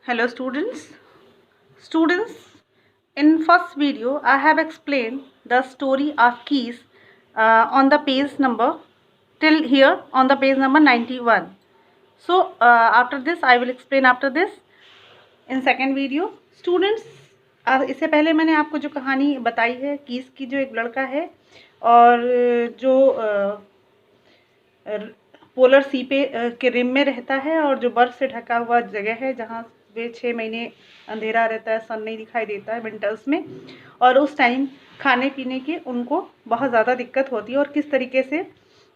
Hello students, in first video I have explained the story of keys on the page number till here on the page number 91. So after this I will explain after this in second video. Students, इससे पहले मैंने आपको जो कहानी बताई है keys की, जो एक लड़का है और जो पोलर सी पे के रिम में रहता है और जो बर्फ़ से ढका हुआ जगह है जहाँ वे 6 महीने अंधेरा रहता है, सन नहीं दिखाई देता है विंटर्स में, और उस टाइम खाने पीने की उनको बहुत ज़्यादा दिक्कत होती है और किस तरीके से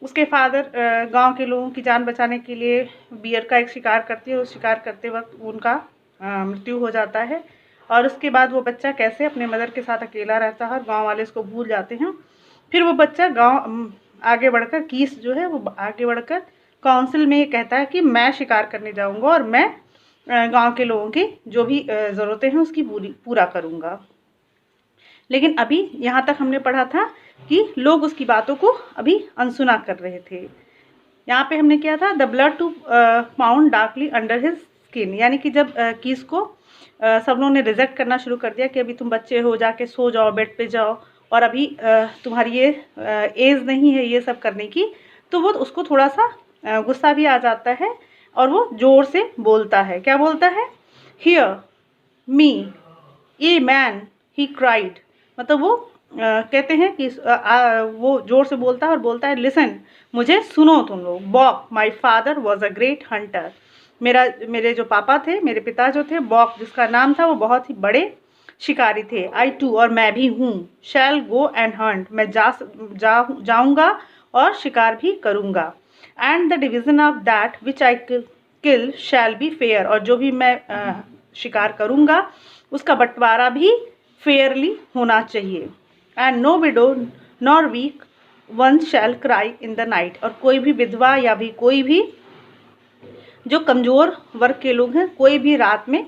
उसके फादर गांव के लोगों की जान बचाने के लिए बियर का एक शिकार करते हैं। उस शिकार करते वक्त उनका मृत्यु हो जाता है और उसके बाद वो बच्चा कैसे अपने मदर के साथ अकेला रहता है और गाँव वाले उसको भूल जाते हैं। फिर वो बच्चा आगे बढ़कर कीस जो है वो आगे बढ़कर काउंसिल में ये कहता है कि मैं शिकार करने जाऊंगा और मैं गांव के लोगों की जो भी ज़रूरतें हैं उसकी पूरा करूंगा। लेकिन अभी यहाँ तक हमने पढ़ा था कि लोग उसकी बातों को अभी अनसुना कर रहे थे। यहाँ पे हमने किया था the blood to pound darkly under his skin, यानी कि जब कीस को सब लोगों ने रिजेक्ट करना शुरू कर दिया कि अभी तुम बच्चे हो, जाके सो जाओ, बेड पे जाओ, और अभी तुम्हारी ये एज नहीं है ये सब करने की, तो वो उसको थोड़ा सा गुस्सा भी आ जाता है और वो ज़ोर से बोलता है। क्या बोलता है? Hear me a man he cried, मतलब वो कहते हैं कि वो ज़ोर से बोलता है और बोलता है लिसन, मुझे सुनो तुम लोग। Bok my father was a great hunter, मेरे जो पापा थे, मेरे पिता जो थे, बॉक जिसका नाम था, वो बहुत ही बड़े शिकारी थे। आई टू, और मैं भी हूँ। शैल गो एंड हंट, मैं जाऊँगा और शिकार भी करूँगा। And the division of that which I kill shall be fair, और जो भी मैं शिकार करूँगा उसका बंटवारा भी फेयरली होना चाहिए। And no widow nor weak one shall cry in the night, और कोई भी विधवा या भी कोई भी जो कमज़ोर वर्ग के लोग हैं, कोई भी रात में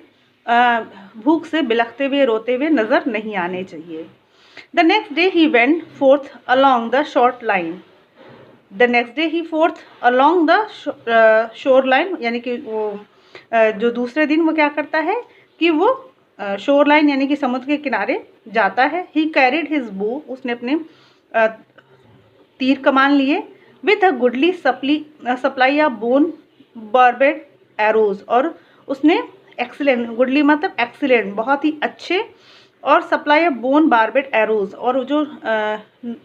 भूख से बिलखते हुए रोते हुए नज़र नहीं आने चाहिए। The next day he went fourth along the short line, the next day he fourth along the shore line, यानी कि वो जो दूसरे दिन वो क्या करता है कि वो शोर लाइन यानी कि समुद्र के किनारे जाता है। ही कैरिड हिज बो, उसने अपने तीर कमान लिए। With a goodly supply of bone barbed arrows, और उसने एक्सीलेंट, गुडली मतलब एक्सीलेंट, बहुत ही अच्छे, और supply of bone barbed arrows, और जो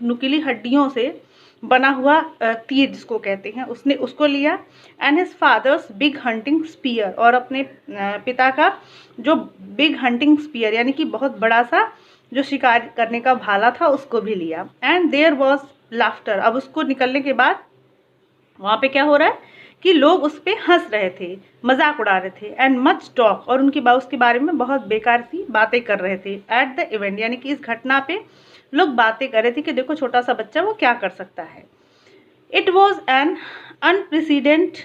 नुकीली हड्डियों से बना हुआ तीर जिसको कहते हैं, उसने उसको लिया। And his father's big hunting spear, और अपने पिता का जो बिग हंटिंग स्पीयर यानी कि बहुत बड़ा सा जो शिकार करने का भाला था उसको भी लिया। एंड देयर वॉज लाफ्टर, अब उसको निकलने के बाद वहाँ पे क्या हो रहा है कि लोग उस पर हंस रहे थे, मजाक उड़ा रहे थे। एंड मच टॉक, और उनकी उसके बारे में बहुत बेकार सी बातें कर रहे थे। एट द इवेंट, यानी कि इस घटना पे लोग बातें कर रहे थे कि देखो छोटा सा बच्चा वो क्या कर सकता है। It was an unprecedented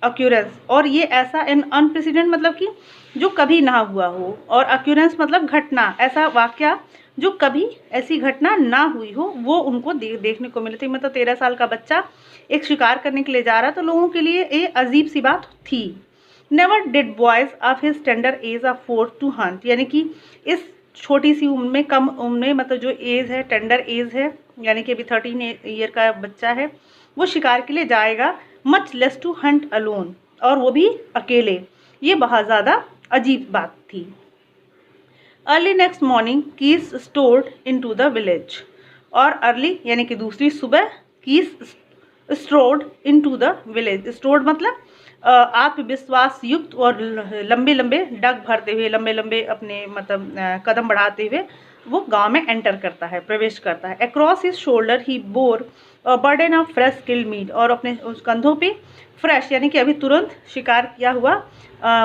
occurrence, और ये ऐसा एन अनप्रेसिडेंट मतलब कि जो कभी ना हुआ हो, और अक्यूरेंस मतलब घटना, ऐसा वाक्य जो कभी ऐसी घटना ना हुई हो वो उनको देखने को मिली थी। मतलब 13 साल का बच्चा एक शिकार करने के लिए जा रहा, तो लोगों के लिए ये अजीब सी बात थी। Never did boys of his tender age of 4 to hunt, यानी कि इस छोटी सी उम्र में, कम उम्र में, मतलब जो एज है, टेंडर एज है, यानी कि अभी 13 ईयर का बच्चा है, वो शिकार के लिए जाएगा। Much less to hunt alone, और वो भी अकेले, ये बहुत ज़्यादा अजीब बात थी। Early next morning Keesh strode into the village, और अर्ली यानी कि दूसरी सुबह Keesh strode into the village. Strode मतलब आत्मविश्वास युक्त और लंबे लंबे डग भरते हुए, लंबे लंबे अपने मतलब कदम बढ़ाते हुए वो गांव में एंटर करता है, प्रवेश करता है। Across his shoulder he bore burden of fresh killed meat, और अपने उस कंधों पे फ्रेश यानी कि अभी तुरंत शिकार किया हुआ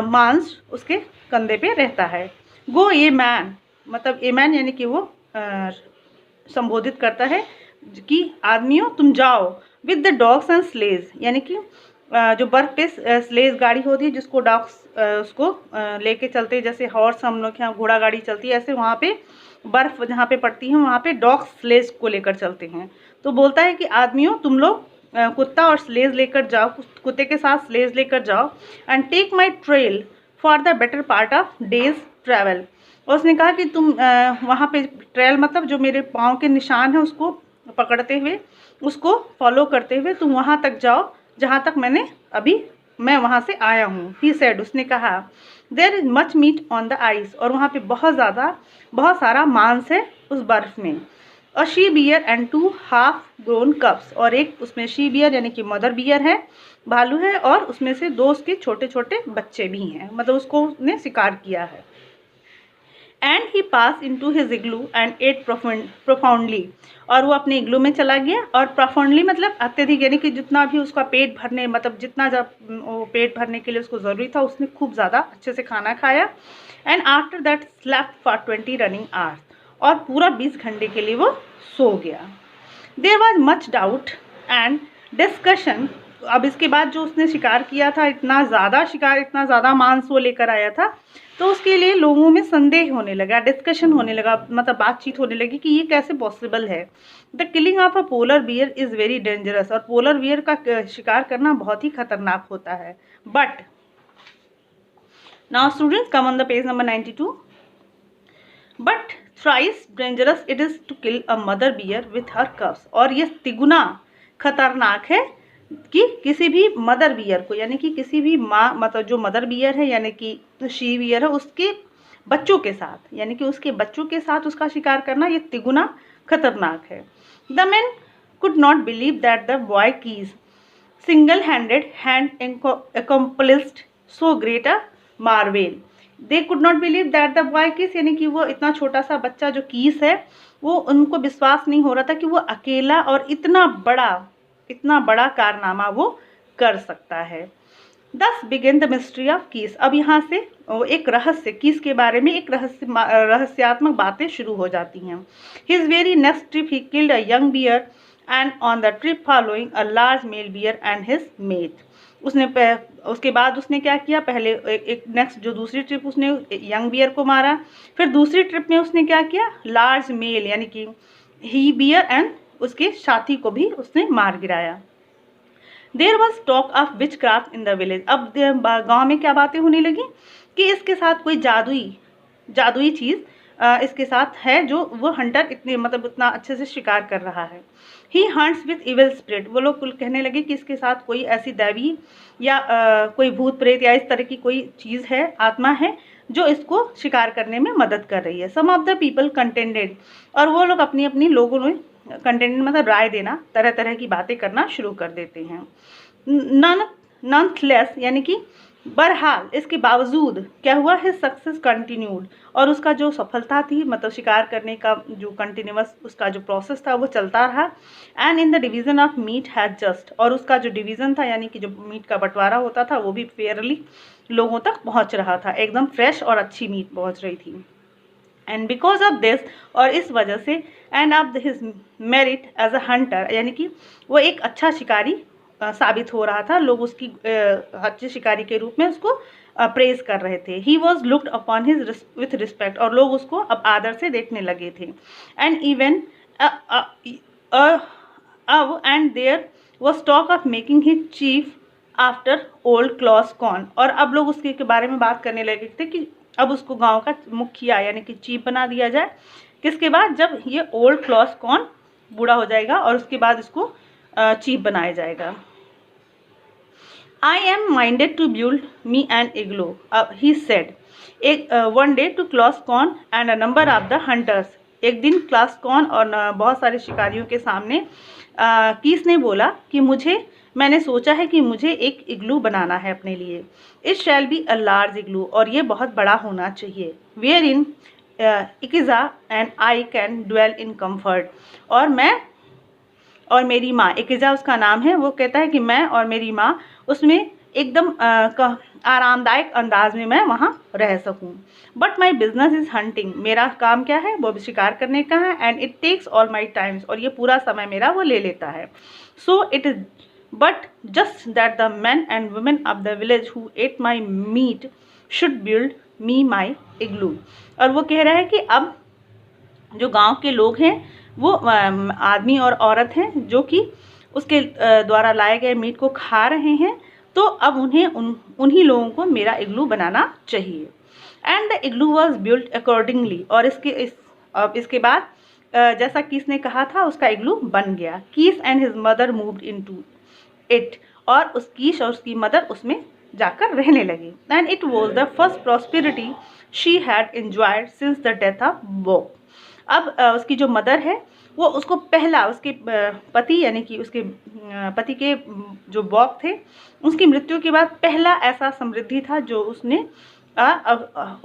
मांस उसके कंधे पे रहता है। गो ए मैन, मतलब ए मैन यानी कि वो संबोधित करता है कि आदमियों तुम जाओ। With the dogs and sledge, यानी कि जो बर्फ पे स्लेज गाड़ी होती है जिसको डॉग्स उसको लेके चलते हैं, जैसे हॉर्स हम लोग यहाँ घोड़ा गाड़ी चलती है, ऐसे वहाँ पे बर्फ़ जहाँ पे पड़ती है वहाँ पे डॉग्स स्लेज को लेकर चलते हैं। तो बोलता है कि आदमियों तुम लोग कुत्ता और स्लेज लेकर जाओ, कुत्ते के साथ स्लेज लेकर जाओ। And take my trail for the better part of day's travel. और उसने कहा कि तुम वहाँ पे ट्रेल मतलब जो मेरे पाँव के निशान हैं उसको पकड़ते हुए, उसको फॉलो करते हुए तुम वहाँ तक जाओ जहाँ तक मैं वहाँ से आया हूँ। ही सेड, उसने कहा, there is much meat on the ice, और वहाँ पे बहुत सारा मांस है उस बर्फ़ में। A she bear and 2 half grown cubs, और एक उसमें शी बियर यानी कि मदर बियर है, भालू है, और उसमें से 2 उसके छोटे छोटे बच्चे भी हैं, मतलब उसको उसने शिकार किया है। And he pass into his igloo and ate profoundly, और वो अपने इग्लू में चला गया, और प्रोफाउंडली मतलब अत्यधिक, यानी कि जितना भी उसका पेट भरने, मतलब जितना जब वो पेट भरने के लिए उसको ज़रूरी था उसने खूब ज़्यादा अच्छे से खाना खाया। And after that slept for 20 running hours, और पूरा 20 घंटे के लिए वो सो गया। There was much doubt and discussion. अब इसके बाद जो उसने शिकार किया था, इतना ज़्यादा मांस वो लेकर आया था, तो उसके लिए लोगों में संदेह होने लगा, डिस्कशन होने लगा, मतलब बातचीत होने लगी कि ये कैसे पॉसिबल है। The killing of a polar bear is very dangerous, और पोलर बियर का शिकार करना बहुत ही खतरनाक होता है। But now students come on the page number 92। But thrice dangerous it is to kill a mother bear with her cubs, और ये तिगुना खतरनाक है कि किसी भी मदर बियर को, यानी कि किसी भी माँ, मतलब जो मदर बियर है यानी कि शी बियर है, उसके बच्चों के साथ, यानी कि उसके बच्चों के साथ उसका शिकार करना ये तिगुना खतरनाक है। The man could not believe that the boy Keesh single hand accomplished so great a marvel। They could not believe that the boy Keesh, यानी कि वो इतना छोटा सा बच्चा जो कीस है, वो उनको विश्वास नहीं हो रहा था कि वो अकेला और इतना बड़ा कारनामा वो कर सकता है। Thus began the mystery of Keesh. अब यहाँ से एक रहस्य, कीस के बारे में एक रहस्यात्मक बातें शुरू हो जाती हैं। His very next trip he killed a young bear and on the trip following a large male bear and his mate। उसके बाद उसने क्या किया, पहले एक नेक्स्ट जो दूसरी ट्रिप उसने यंग बियर को मारा, फिर दूसरी ट्रिप में उसने क्या किया, लार्ज मेल यानी कि ही बियर एंड उसके साथी को भी उसने मार गिराया। There was talk of witchcraft in the village. अब गांव में क्या बातें होने लगी कि इसके साथ कोई जादुई चीज़ इसके साथ है, जो वो हंटर उतना अच्छे से शिकार कर रहा है। ही हंट्स विथ इविल स्पिरिट। वो लोग कहने लगे कि इसके साथ कोई ऐसी दैवी या कोई भूत प्रेत या इस तरह की कोई चीज़ है, आत्मा है, जो इसको शिकार करने में मदद कर रही है। सम ऑफ द पीपल कंटेंडेड, और वो लोग अपनी लोगों में कंटेंट मतलब राय देना, तरह तरह की बातें करना शुरू कर देते हैं। नॉनथलेस यानी कि बहरहाल इसके बावजूद क्या हुआ, हिज सक्सेस कंटिन्यूड, और उसका जो सफलता थी, मतलब शिकार करने का जो कंटिन्यूअस उसका जो प्रोसेस था वो चलता रहा। And in the division of meat has just, और उसका जो डिवीज़न था यानी कि जो मीट का बंटवारा होता था वो भी फेयरली लोगों तक पहुंच रहा था, एकदम फ्रेश और अच्छी मीट पहुंच रही थी। एंड बिकॉज ऑफ दिस, और इस वजह से, and of his merit as a hunter, यानी कि वो एक अच्छा शिकारी साबित हो रहा था, लोग उसकी अच्छे शिकारी के रूप में उसको प्रेज कर रहे थे। He was looked upon his with respect, और लोग उसको अब आदर से देखने लगे थे। एंड इवन अब and there was talk of making his chief after old Klosh Kwan, और अब लोग उसके बारे में बात करने लगे थे कि अब उसको गांव का मुखिया यानी कि चीफ बना दिया जाए। किसके बाद, जब ये ओल्ड क्लॉस कॉन बूढ़ा हो जाएगा और उसके बाद इसको चीफ बनाया जाएगा। I am minded to build me an igloo, he said, one day to Claus Con and a number of the hunters। एक दिन क्लास कॉन और बहुत सारे शिकारियों के सामने कीस ने बोला कि मैंने सोचा है कि मुझे एक इग्लू बनाना है अपने लिए। It shall be a large igloo, और ये बहुत बड़ा होना चाहिए। वेयर इन इकिजा and I can dwell in comfort, और मैं और मेरी माँ, इकिजा उसका नाम है, वो कहता है कि मैं और मेरी माँ उसमें एकदम आरामदायक अंदाज में मैं वहाँ रह सकूँ। But my business is hunting, मेरा काम क्या है, वो शिकार करने का है। And it takes all my times, और ये पूरा समय मेरा वो ले लेता है। So it is but just that the man and women of the village who ate my meat should build me my igloo. और वो कह रहा है कि अब जो गांव के लोग हैं, वो आदमी और औरत हैं जो कि उसके द्वारा लाए गए मीट को खा रहे हैं, तो अब उन्हें उन्हीं लोगों को मेरा इग्लू बनाना चाहिए। And the igloo was built accordingly, और इसके बाद जैसा कीस ने कहा था उसका इग्लू बन गया। Keesh and his mother moved into it, और उस कीस और उसकी मदर उसमें जाकर रहने लगी। And it was the first prosperity she had enjoyed since the death of Bob. अब उसकी जो मदर है वो उसको पहला, उसके पति यानी कि उसके पति के जो बॉब थे उसकी मृत्यु के बाद पहला ऐसा समृद्धि था जो उसने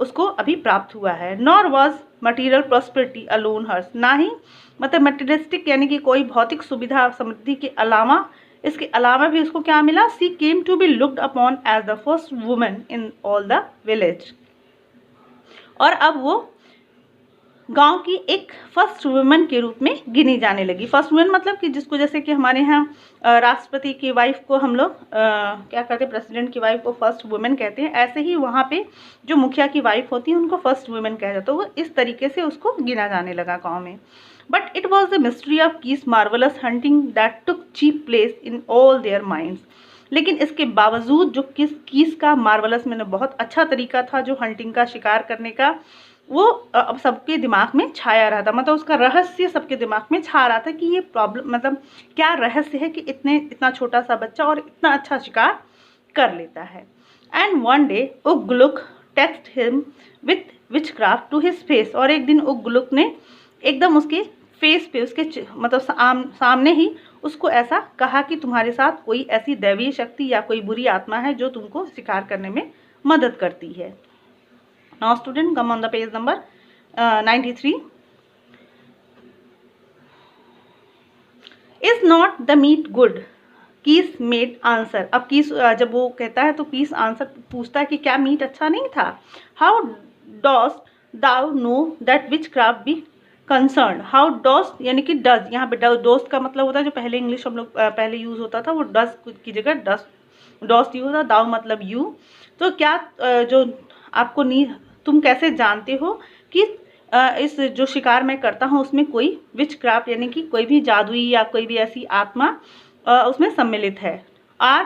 उसको अभी प्राप्त हुआ है। Nor was material prosperity alone hers, ना ही मतलब मटेरियलिस्टिक यानी कि कोई भौतिक सुविधा समृद्धि के अलावा, इसके अलावा भी उसको क्या मिला, she came to be looked upon as the first woman in all the village. और अब वो गांव की एक फर्स्ट वुमेन के रूप में गिनी जाने लगी। फर्स्ट वुमेन मतलब कि जिसको, जैसे कि हमारे यहाँ राष्ट्रपति की वाइफ को हम लोग क्या कहते हैं, प्रेसिडेंट की वाइफ को फर्स्ट वुमेन कहते हैं, ऐसे ही वहाँ पे जो मुखिया की वाइफ होती है उनको फर्स्ट वुमेन कहा जाता है। तो वो इस तरीके से उसको गिना जाने लगा गाँव में। But it was the mystery of Keesh marvellous hunting that took chief place in all their minds. लेकिन इसके बावजूद जो कीस का मार्वलस, मैंने बहुत अच्छा तरीका था जो हंटिंग का, शिकार करने का, वो अब सबके दिमाग में छाया रहा था। मतलब उसका रहस्य सबके दिमाग में छा रहा था कि ये प्रॉब्लम, मतलब क्या रहस्य है कि इतना छोटा सा बच्चा और इतना अच्छा शिकार कर लेता है। And one day Ugluk taxed him with witchcraft to his face, और एक दिन उगलुक ने एकदम उसके फेस पे, उसके मतलब सामने ही उसको ऐसा कहा कि तुम्हारे साथ कोई ऐसी दैवीय शक्ति या कोई बुरी आत्मा है जो तुमको शिकार करने में मदद करती है। Now student, come on the page number 93. Is not the meat good? Keesh made answer. अब कीस जब वो कहता है तो कीस आंसर पूछता है कि क्या मीट अच्छा नहीं था। How dost thou know that witchcraft be concern. How dost यानी कि डज, यहाँ पे डोस्ट का मतलब होता है जो पहले इंग्लिश हम लोग पहले यूज़ होता था वो डज की जगह डोस्ट यूज होता, दाउ मतलब यू। तो क्या जो आपको तुम कैसे जानते हो कि इस जो शिकार मैं करता हूँ उसमें कोई विच क्राफ्ट यानी कि कोई भी जादुई या कोई भी ऐसी आत्मा उसमें सम्मिलित है। Or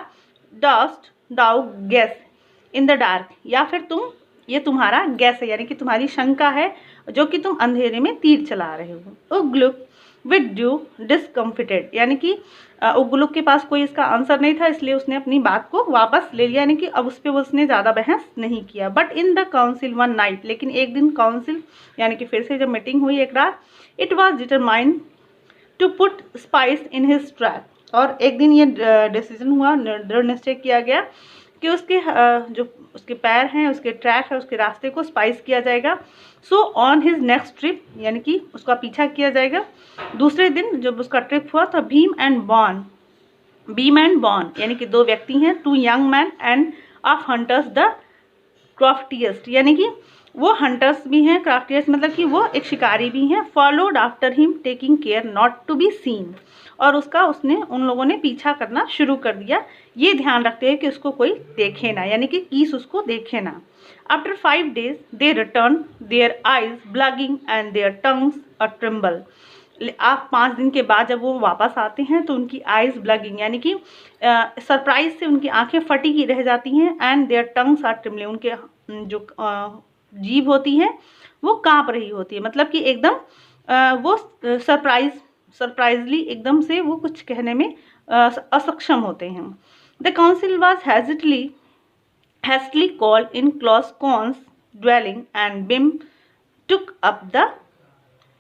dost thou guess in the dark, या फिर ये तुम्हारा गैस है यानी कि तुम्हारी शंका है जो कि तुम अंधेरे में तीर चला रहे हो। उगलुक विद ड्यू डिसकम्फिटेड, यानी कि उगलुक के पास कोई इसका आंसर नहीं था, इसलिए उसने अपनी बात को वापस ले लिया, यानी कि अब उस पर उसने ज़्यादा बहस नहीं किया। But in the council one night, लेकिन एक दिन काउंसिल यानी कि फिर से जब मीटिंग हुई एक रात, it was determined to put spies in his track, और एक दिन ये डिसीजन हुआ, दृढ़ निश्चय किया गया कि उसके जो उसके पैर हैं, उसके ट्रैक है, उसके रास्ते को स्पाइस किया जाएगा। So on his next trip, यानी कि उसका पीछा किया जाएगा। दूसरे दिन जब उसका ट्रिप हुआ तो भीम एंड बॉन यानी कि दो व्यक्ति हैं, two young man and of hunters the craftiest, यानी कि वो हंटर्स भी हैं, क्राफ्टिएस्ट मतलब कि वो एक शिकारी भी हैं। Followed after him taking care not to be seen, और उन लोगों ने पीछा करना शुरू कर दिया, ये ध्यान रखते हैं कि उसको कोई देखे ना, यानी कि कीस उसको देखे ना। After 5 days they return, their eyes bulging and their tongues a tremble. आप 5 दिन के बाद जब वो वापस आते हैं तो उनकी आइज ब्लगिंग यानी कि सरप्राइज से उनकी आंखें फटी की रह जाती हैं, एंड देयर टंग्स आर ट्रिम्बलिंग, उनके जो जीभ होती है वो कांप रही होती है, मतलब कि एकदम वो सरप्राइजली एकदम से वो कुछ कहने में असक्षम होते हैं। The council was hastily called in Klaus Kahn's dwelling and Bim took up the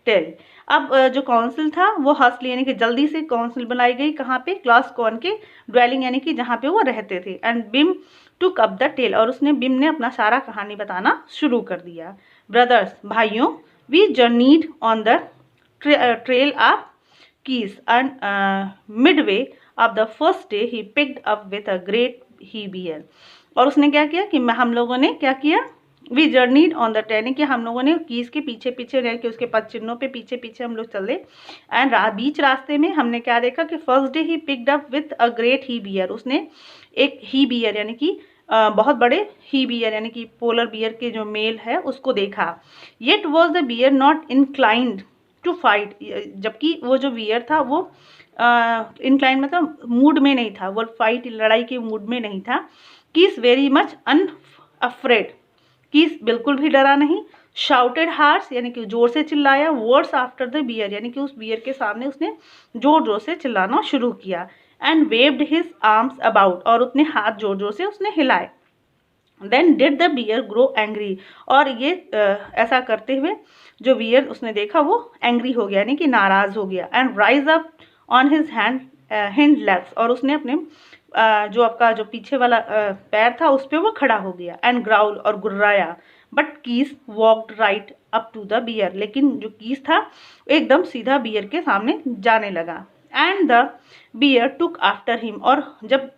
tale. अब जो काउंसिल था वो हस्टली यानी कि जल्दी से काउंसिल बनाई गई, कहाँ पे, क्लॉस कॉन के ड्वेलिंग यानी कि जहाँ पे वो रहते थे। And Bim took up the tale, और बिम ने अपना सारा कहानी बताना शुरू कर दिया। ब्रदर्स, भाइयों, we journeyed on the trail of Keesh and midway of the first day he picked up with a great he bear. और उसने क्या किया कि हम लोगों ने क्या किया, we journeyed on the train, कि हम लोगों ने कीस के पीछे पीछे रह के उसके पद चिन्हों पे पीछे पीछे हम लोग चले। एंड बीच रास्ते में हमने क्या देखा कि first day he picked up with a great he bear, उसने एक ही बियर यानी कि बहुत बड़े ही बियर यानी कि पोलर बियर के जो मेल है उसको देखा। Yet was the bear not inclined to fight, जबकि वो जो बियर था वो इंक्लाइन मतलब मूड में नहीं था, वो फाइट लड़ाई के मूड में नहीं था। Keesh very much unafraid, Keesh बिल्कुल भी डरा नहीं। शाउटेड हार्स यानी कि जोर से चिल्लाया। वर्ड्स आफ्टर द बियर यानी कि उस बियर के सामने उसने जोर जोर से चिल्लाना शुरू किया। And waved his arms about, और अपने हाथ जोर जोर से उसने हिलाए। Then did the bear grow angry, और ये ऐसा करते हुए जो बियर उसने देखा वो एंग्री हो गया यानी कि नाराज हो गया। And rise up on his hind legs, और उसने अपने जो आपका जो पीछे वाला पैर था उस पर वो खड़ा हो गया। एंड ग्राउल, और गुर्राया। But Keesh walked right up to the bear, लेकिन जो कीस था एकदम सीधा बियर के सामने जाने लगा। And the bear took after him, और जब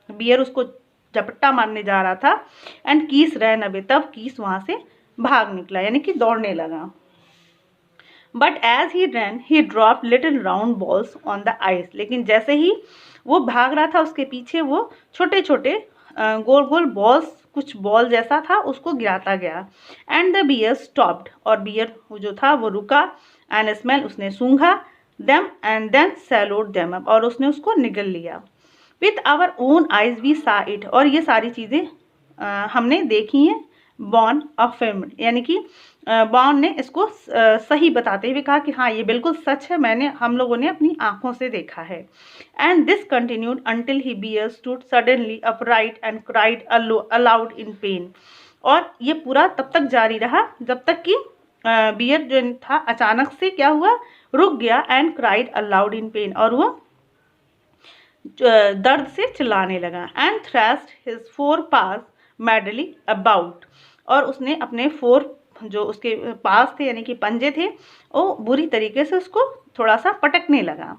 बियर उसको झपट्टा मारने जा रहा था, एंड कीस रैन अवे, तब कीस वहां से भाग निकला यानी कि दौड़ने लगा। But as he ran he drop little round balls on the ice, लेकिन जैसे ही वो भाग रहा था उसके पीछे वो छोटे छोटे गोल गोल बॉल्स, कुछ बॉल जैसा था, उसको गिराता गया। एंड द बियर स्टॉप्ड, और बियर जो था वो रुका। एंड स्मेल, उसने सूंघा। Them and then swallowed them up, और उसने उसको निगल लिया। With our own eyes we saw it, और ये सारी चीज़ें हमने देखी हैं। बॉन अफर्म्ड यानी कि बॉन ने इसको सही बताते हुए कहा कि हाँ ये बिल्कुल सच है, हम लोगों ने अपनी आंखों से देखा है। And this continued until he bear stood suddenly upright and cried aloud in pain, और ये पूरा तब तक जारी रहा जब तक कि बियर जो था अचानक से क्या हुआ, रुक गया। And cried aloud in pain, और वो दर्द से चिल्लाने लगा। And thrashed his four pass madly about, और उसने अपने फोर जो उसके पास थे यानी कि पंजे थे, वो बुरी तरीके से उसको थोड़ा सा पटकने लगा।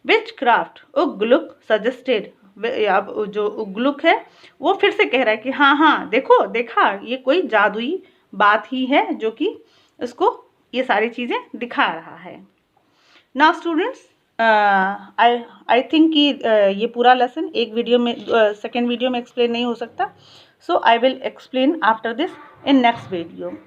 विच क्राफ्ट उगलुक सजेस्टेड, अब जो उगलुक है वो फिर से कह रहा है कि हाँ हाँ देखो देखा, ये कोई जादुई बात ही है जो कि इसको ये सारी चीज़ें दिखा रहा है। नाउ स्टूडेंट्स, आई थिंक कि ये पूरा लेसन एक वीडियो में सेकेंड वीडियो में एक्सप्लेन नहीं हो सकता, so I will explain after this in next video.